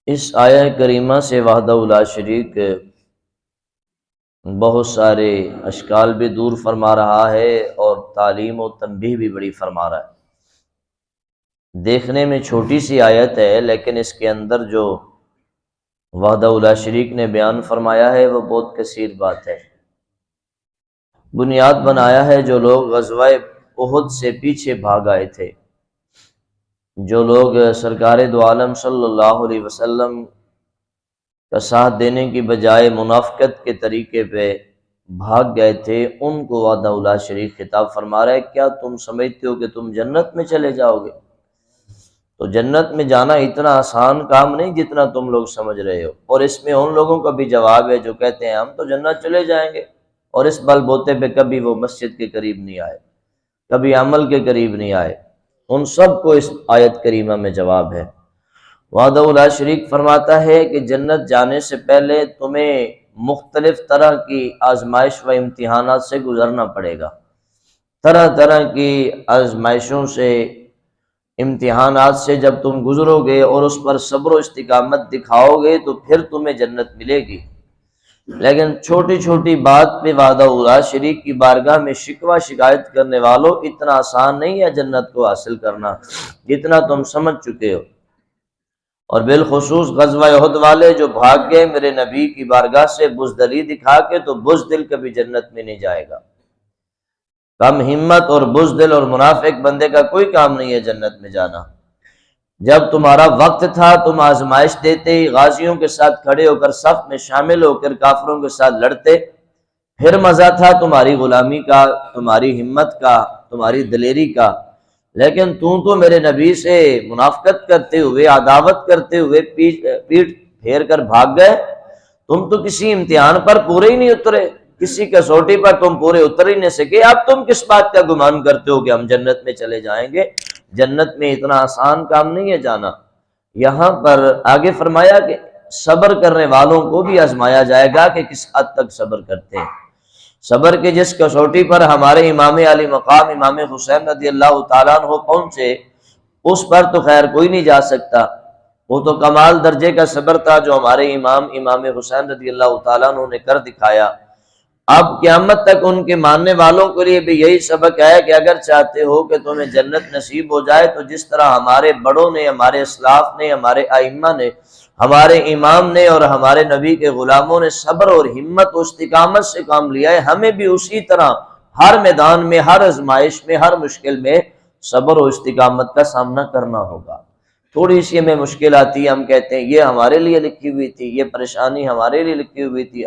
اس آیہ کریمہ سے وحدہ لا شریک بہت سارے اشکال بھی دور فرما رہا ہے اور تعلیم و تنبیہ بھی بڑی فرما رہا ہے۔ دیکھنے میں چھوٹی سی آیت ہے، لیکن اس کے اندر جو وحدہ لا شریک نے بیان فرمایا ہے وہ بہت کثیر بات ہے۔ بنیاد بنایا ہے جو لوگ غزوہ احد سے پیچھے بھاگ آئے تھے، جو لوگ سرکار دو عالم صلی اللہ علیہ وسلم کا ساتھ دینے کی بجائے منافقت کے طریقے پہ بھاگ گئے تھے، ان کو وحدہ لا شریک خطاب فرما رہا ہے، کیا تم سمجھتے ہو کہ تم جنت میں چلے جاؤ گے؟ تو جنت میں جانا اتنا آسان کام نہیں جتنا تم لوگ سمجھ رہے ہو۔ اور اس میں ان لوگوں کا بھی جواب ہے جو کہتے ہیں ہم تو جنت چلے جائیں گے، اور اس بل بوتے پہ کبھی وہ مسجد کے قریب نہیں آئے، کبھی عمل کے قریب نہیں آئے۔ ان سب کو اس آیت کریمہ میں جواب ہے۔ وحدہ لا شریک فرماتا ہے کہ جنت جانے سے پہلے تمہیں مختلف طرح کی آزمائش و امتحانات سے گزرنا پڑے گا۔ طرح طرح کی آزمائشوں سے، امتحانات سے جب تم گزرو گے اور اس پر صبر و استقامت دکھاؤ گے تو پھر تمہیں جنت ملے گی۔ لیکن چھوٹی چھوٹی بات پہ وحدہ لا شریک کی بارگاہ میں شکوہ شکایت کرنے والوں، اتنا آسان نہیں ہے جنت کو حاصل کرنا جتنا تم سمجھ چکے ہو۔ اور بالخصوص غزوہ احد والے جو بھاگ گئے میرے نبی کی بارگاہ سے بزدلی دکھا کے، تو بزدل کبھی جنت میں نہیں جائے گا۔ کم ہمت اور بزدل اور منافق بندے کا کوئی کام نہیں ہے جنت میں جانا۔ جب تمہارا وقت تھا تم آزمائش دیتے، غازیوں کے ساتھ کھڑے ہو کر صف میں شامل ہو کر کافروں کے ساتھ لڑتے، پھر مزہ تھا تمہاری غلامی کا، تمہاری ہمت کا، تمہاری دلیری کا۔ لیکن تو میرے نبی سے منافقت کرتے ہوئے، عداوت کرتے ہوئے پیٹ پھیر کر بھاگ گئے۔ تم تو کسی امتحان پر پورے ہی نہیں اترے، کسی کسوٹی پر تم پورے اتر ہی نہیں سکے، اب تم کس بات کا گمان کرتے ہو کہ ہم جنت میں چلے جائیں گے؟ جنت میں اتنا آسان کام نہیں ہے جانا۔ یہاں پر آگے فرمایا کہ صبر کرنے والوں کو بھی آزمایا جائے گا کہ کس حد تک صبر کرتے ہیں۔ صبر کے جس کسوٹی پر ہمارے امام علی مقام امام حسین رضی اللہ تعالیٰ عنہ پہنچے، اس پر تو خیر کوئی نہیں جا سکتا۔ وہ تو کمال درجے کا صبر تھا جو ہمارے امام حسین رضی اللہ تعالیٰ عنہ نے کر دکھایا۔ اب قیامت تک ان کے ماننے والوں کے لیے بھی یہی سبق ہے کہ اگر چاہتے ہو کہ تمہیں جنت نصیب ہو جائے تو جس طرح ہمارے بڑوں نے، ہمارے اسلاف نے، ہمارے ائمہ نے، ہمارے امام نے اور ہمارے نبی کے غلاموں نے صبر اور ہمت و استقامت سے کام لیا ہے، ہمیں بھی اسی طرح ہر میدان میں، ہر آزمائش میں، ہر مشکل میں صبر و استقامت کا سامنا کرنا ہوگا۔ تھوڑی سی ہمیں مشکل آتی ہے، ہم کہتے ہیں یہ ہمارے لیے لکھی ہوئی تھی، یہ پریشانی ہمارے لیے لکھی ہوئی تھی،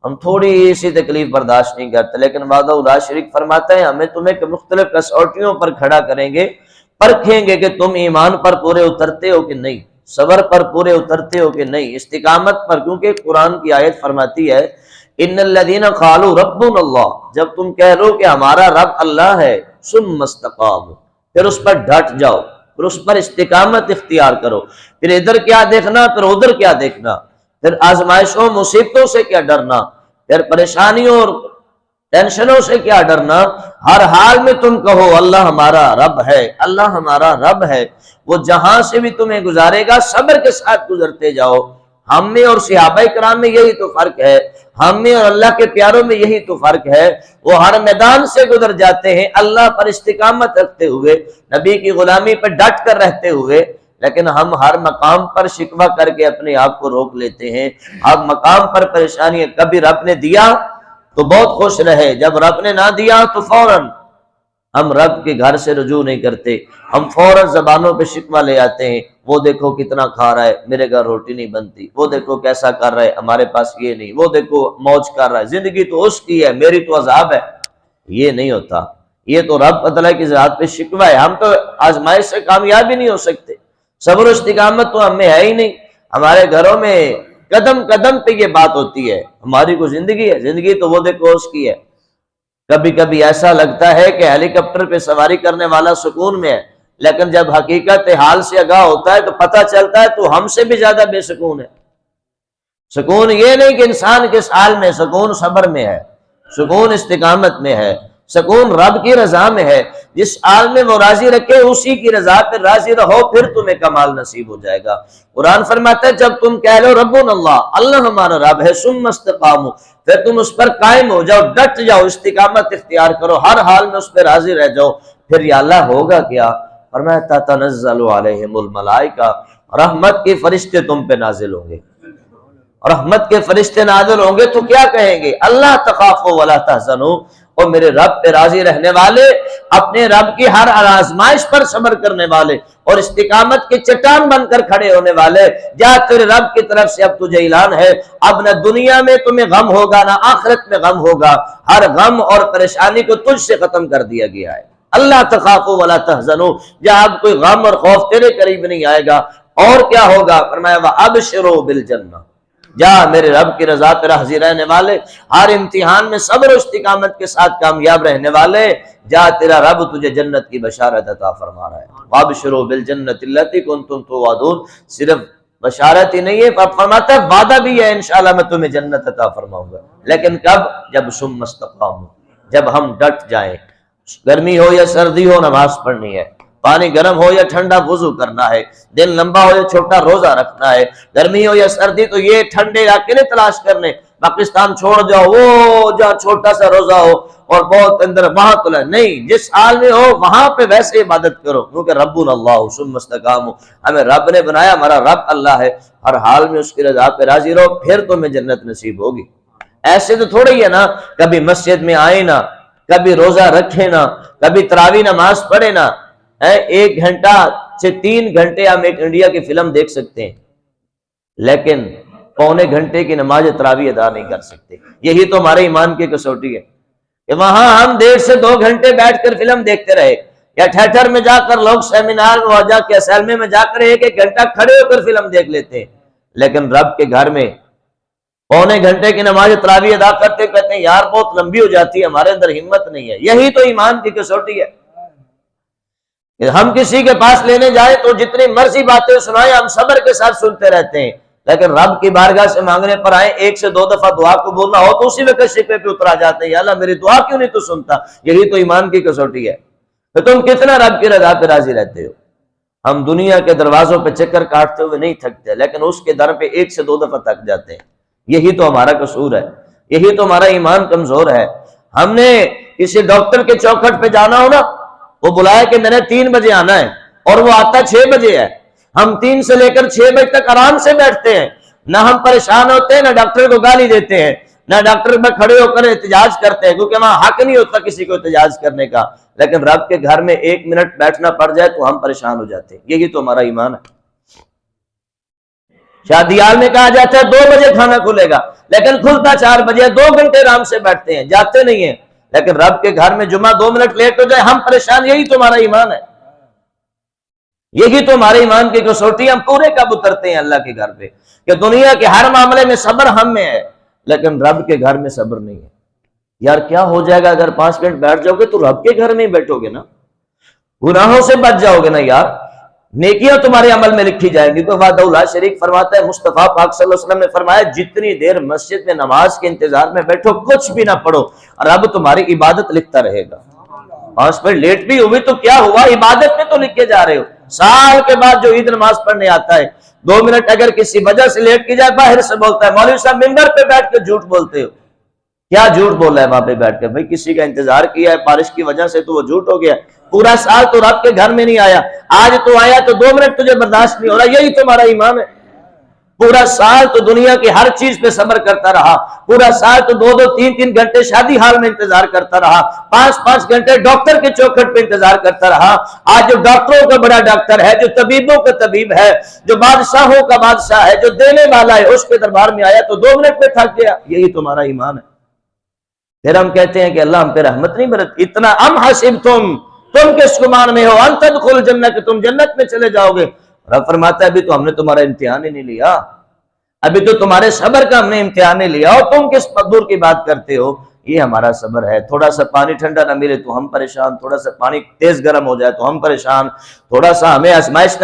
ہم تھوڑی سی تکلیف برداشت نہیں کرتے۔ لیکن وحدہ لا شریک فرماتا ہے ہمیں تمہیں مختلف کسوٹیوں پر کھڑا کریں گے، پرکھیں گے کہ تم ایمان پر پورے اترتے ہو کہ نہیں، صبر پر پورے اترتے ہو کہ نہیں، استقامت پر۔ کیونکہ قرآن کی آیت فرماتی ہے ان الذین قالوا ربنا اللہ، جب تم کہہ لو کہ ہمارا رب اللہ ہے، ثم استقاموا، پھر اس پر ڈٹ جاؤ، پھر اس پر استقامت اختیار کرو، پھر ادھر کیا دیکھنا، پھر ادھر کیا دیکھنا، پھر آزمائشوں مصیبتوں سے کیا ڈرنا، پھر پریشانیوں اور ٹینشنوں سے کیا ڈرنا، ہر حال میں تم کہو اللہ ہمارا رب ہے، اللہ ہمارا رب ہے، وہ جہاں سے بھی تمہیں گزارے گا صبر کے ساتھ گزرتے جاؤ۔ ہم میں اور صحابہ کرام میں یہی تو فرق ہے، ہم میں اور اللہ کے پیاروں میں یہی تو فرق ہے، وہ ہر میدان سے گزر جاتے ہیں اللہ پر استقامت رکھتے ہوئے، نبی کی غلامی پر ڈٹ کر رہتے ہوئے، لیکن ہم ہر مقام پر شکوہ کر کے اپنے آپ کو روک لیتے ہیں۔ ہر مقام پر پریشانی، کبھی رب نے دیا تو بہت خوش رہے، جب رب نے نہ دیا تو فوراً ہم رب کے گھر سے رجوع نہیں کرتے، ہم فوراً زبانوں پہ شکوہ لے آتے ہیں، وہ دیکھو کتنا کھا رہا ہے، میرے گھر روٹی نہیں بنتی، وہ دیکھو کیسا کر رہا ہے، ہمارے پاس یہ نہیں، وہ دیکھو موج کر رہا ہے، زندگی تو اس کی ہے، میری تو عذاب ہے۔ یہ نہیں ہوتا، یہ تو رب تعالیٰ کی ذات پہ شکوہ ہے۔ ہم تو آزمائش سے کامیاب ہی نہیں ہو سکتے، صبر و استقامت تو ہم میں ہے ہی نہیں، ہمارے گھروں میں قدم قدم پہ یہ بات ہوتی ہے، ہماری کوئی زندگی ہے؟ زندگی تو وہ دیکھو اس کی ہے۔ کبھی کبھی ایسا لگتا ہے کہ ہیلی کاپٹر پہ سواری کرنے والا سکون میں ہے، لیکن جب حقیقت حال سے آگاہ ہوتا ہے تو پتہ چلتا ہے تو ہم سے بھی زیادہ بے سکون ہے۔ سکون یہ نہیں کہ انسان کس حال میں، سکون صبر میں ہے، سکون استقامت میں ہے۔ سکون رب کی رضا میں ہے، جس حال میں وہ راضی رکھے اسی کی رضا پہ راضی رہو، پھر تمہیں کمال نصیب ہو جائے گا۔ قرآن فرماتا ہے جب تم کہہ لو ربنا اللہ، اللہ ہمارا رب ہے، ثم استقاموا، پھر تم اس پر قائم ہو جاؤ، ڈٹ جاؤ، استقامت اختیار کرو، ہر حال میں اس پہ راضی رہ جاؤ، پھر یا اللہ ہوگا کیا؟ فرمایا تتنزل علیہم الملائکہ، رحمت کے فرشتے تم پہ نازل ہوں گے، رحمت کے فرشتے نازل ہوں گے تو کیا کہیں گے؟ اللہ تخافوا ولا تحزنوا، اور میرے رب پہ راضی رہنے والے، اپنے رب کی ہر آزمائش پر صبر کرنے والے اور استقامت کے چٹان بن کر کھڑے ہونے والے، جا تیرے رب کی طرف سے اب تجھے اعلان ہے، اب نہ دنیا میں تمہیں غم ہوگا نہ آخرت میں غم ہوگا، ہر غم اور پریشانی کو تجھ سے ختم کر دیا گیا ہے۔ اللہ تخافوا ولا تحزنوا، جہاں اب کوئی غم اور خوف تیرے قریب نہیں آئے گا۔ اور کیا ہوگا؟ فرمایا وَأَبْشِرُوا بِالْجَنَّةِ، جا میرے رب کی رضا پہ راضی رہنے والے، ہر امتحان میں صبر و استقامت کے ساتھ کامیاب رہنے والے، جا تیرا رب تجھے جنت کی بشارت عطا فرما رہا ہے۔ وَأَبْشِرُوا بِالْجَنَّةِ الَّتِي كُنتُمْ تُوعَدُونَ، صرف بشارت ہی نہیں ہے، فرماتا ہے وعدہ بھی ہے انشاءاللہ میں تمہیں جنت عطا فرماؤں گا، لیکن کب؟ جب ثم استقاموا، جب ہم ڈٹ جائیں، گرمی ہو یا سردی ہو نماز پڑھنی ہے، پانی گرم ہو یا ٹھنڈا وضو کرنا ہے، دن لمبا ہو یا چھوٹا روزہ رکھنا ہے، گرمی ہو یا سردی تو یہ ٹھنڈے علاقے نے تلاش کرنے، پاکستان چھوڑ جاؤ، وہ جہاں چھوٹا سا روزہ ہو اور بہت اندر وہاں تو نہیں، جس حال میں ہو وہاں پہ ویسے عبادت کرو، کیونکہ ربنا اللہ ثم استقاموا، ہمیں رب نے بنایا، ہمارا رب اللہ ہے، ہر حال میں اس کی رضا پہ راضی رہو، پھر تمہیں جنت نصیب ہوگی۔ ایسے تو تھوڑا ہی ہے نا، کبھی مسجد میں آئے نا، کبھی روزہ رکھے نا، کبھی تراویح نماز پڑھے نا، 1 گھنٹہ سے 3 گھنٹے ہم ایک انڈیا کی فلم دیکھ سکتے ہیں، لیکن پونے گھنٹے کی نماز تراویح ادا نہیں کر سکتے۔ یہی تو ہمارے ایمان کی کسوٹی ہے کہ وہاں ہم 1.5 سے 2 گھنٹے بیٹھ کر فلم دیکھتے رہے، یا تھیٹر میں جا کر لوگ سیمینار میں جا کے اسیلمے میں جا کر 1 گھنٹہ کھڑے ہو کر فلم دیکھ لیتے ہیں، لیکن رب کے گھر میں پونے گھنٹے کی نماز تراویح ادا کرتے کہتے ہیں یار بہت لمبی ہو جاتی ہے، ہمارے اندر ہمت نہیں ہے۔ یہی تو ایمان کی کسوٹی ہے کہ ہم کسی کے پاس لینے جائیں تو جتنی مرضی باتیں سنائیں ہم صبر کے ساتھ سنتے رہتے ہیں، لیکن رب کی بارگاہ سے مانگنے پر آئیں 1 سے 2 دفعہ دعا کو بولنا ہو تو اسی وقت شفے پہ اترا جاتے ہیں، یا اللہ میری دعا کیوں نہیں تو سنتا؟ یہی تو ایمان کی کسوٹی ہے کہ تم کتنا رب کی رضا پہ راضی رہتے ہو۔ ہم دنیا کے دروازوں پہ چکر کاٹتے ہوئے نہیں تھکتے، لیکن اس کے در پہ 1 سے 2 دفعہ تھک جاتے ہیں۔ یہی تو ہمارا قصور ہے، یہی تو ہمارا ایمان کمزور ہے۔ ہم نے کسی ڈاکٹر کے چوکھٹ پہ جانا ہو نا، وہ بلایا کہ میں نے 3 بجے آنا ہے اور وہ آتا 6 بجے ہے، ہم 3 سے لے کر 6 بجے تک آرام سے بیٹھتے ہیں، نہ ہم پریشان ہوتے ہیں، نہ ڈاکٹر کو گالی دیتے ہیں، نہ ڈاکٹر میں کھڑے ہو کر احتجاج کرتے ہیں، کیونکہ وہاں حق نہیں ہوتا کسی کو احتجاج کرنے کا، لیکن رب کے گھر میں 1 منٹ بیٹھنا پڑ جائے تو ہم پریشان ہو جاتے ہیں۔ یہی تو ہمارا ایمان ہے۔ شادیال میں کہا جاتا ہے 2 بجے کھانا کھلے گا، لیکن کھلتا 4 بجے، 2 گھنٹے آرام سے بیٹھتے ہیں، جاتے نہیں ہیں، لیکن رب کے گھر میں جمعہ 2 منٹ لیٹ ہو جائے ہم پریشان۔ یہی تو ہمارا ایمان ہے، یہی تو ہمارے ایمان کی کسوٹی، ہم پورے کب اترتے ہیں اللہ کے گھر پہ کہ دنیا کے ہر معاملے میں صبر ہم میں ہے، لیکن رب کے گھر میں صبر نہیں ہے۔ یار کیا ہو جائے گا اگر 5 منٹ بیٹھ جاؤ گے تو رب کے گھر میں ہی بیٹھو گے نا، گناہوں سے بچ جاؤ گے نا یار، نیکیاں تمہارے عمل میں لکھی جائیں گی۔ تو وعدہ اللہ شریک فرماتا ہے، مصطفیٰ پاک صلی اللہ علیہ وسلم نے فرمایا جتنی دیر مسجد میں نماز کے انتظار میں بیٹھو کچھ بھی نہ پڑھو، رب تمہاری عبادت لکھتا رہے گا۔ 5 منٹ لیٹ بھی ہوئی تو کیا ہوا، عبادت میں تو لکھے جا رہے ہو۔ سال کے بعد جو عید نماز پڑھنے آتا ہے 2 منٹ اگر کسی وجہ سے لیٹ کی جائے باہر سے بولتا ہے مولوی صاحب ممبر پہ بیٹھ کے جھوٹ بولتے ہو۔ کیا جھوٹ بولا ہے وہاں پہ بیٹھ کے؟ بھائی کسی کا انتظار کیا ہے بارش کی وجہ سے تو وہ جھوٹ ہو گیا، پورا سال تو رب کے گھر میں نہیں آیا، آج تو آیا تو 2 منٹ تجھے برداشت نہیں ہو رہا۔ یہی تمہارا ایمان ہے۔ پورا سال تو دنیا کی ہر چیز پہ صبر کرتا رہا، پورا سال تو 2-2 3-3 گھنٹے شادی حال میں انتظار کرتا رہا، 5-5 گھنٹے ڈاکٹر کے چوکھٹ پہ انتظار کرتا رہا۔ آج جو ڈاکٹروں کا بڑا ڈاکٹر ہے، جو طبیبوں کا طبیب ہے، جو بادشاہوں کا بادشاہ ہے، جو دینے والا ہے، اس کے دربار میں آیا تو 2 منٹ میں تھک گیا۔ یہی تمہارا ایمان ہے۔ پھر ہم کہتے ہیں کہ اللہ ہم پہ رحمت نہیں برتتی، اتنا ام حسبتم، تم کس گمان میں ہو ان تدخلوا الجنہ کہ تم جنت میں چلے جاؤ گے۔ رب فرماتا ہے ابھی تو ہم نے تمہارا امتحان ہی نہیں لیا، ابھی تو تمہارے صبر کا ہم نے امتحان نہیں لیا، اور تم کس دور کی بات کرتے ہو۔ یہ ہمارا صبر ہے۔ تھوڑا سا پانی ٹھنڈا نہ ملے تو ہم پریشان، تھوڑا سا پانی تیز گرم ہو جائے تو ہم پریشان، تھوڑا سا ہمیں آسائش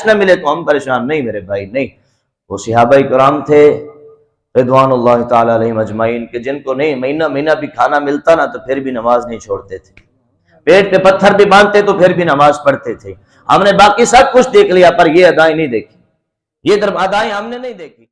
نہ ملے تو ہم پریشان۔ نہیں میرے بھائی نہیں، وہ صحابہ کرام تھے رضوان اللہ تعالی علیہم اجمعین، کہ جن کو نہیں مہینہ مہینہ بھی کھانا ملتا نا تو پھر بھی نماز نہیں چھوڑتے تھے، پیٹ پہ پتھر بھی باندھتے تو پھر بھی نماز پڑھتے تھے۔ ہم نے باقی سب کچھ دیکھ لیا پر یہ ادائیں نہیں دیکھی، یہ ادائیں ہم نے نہیں دیکھی۔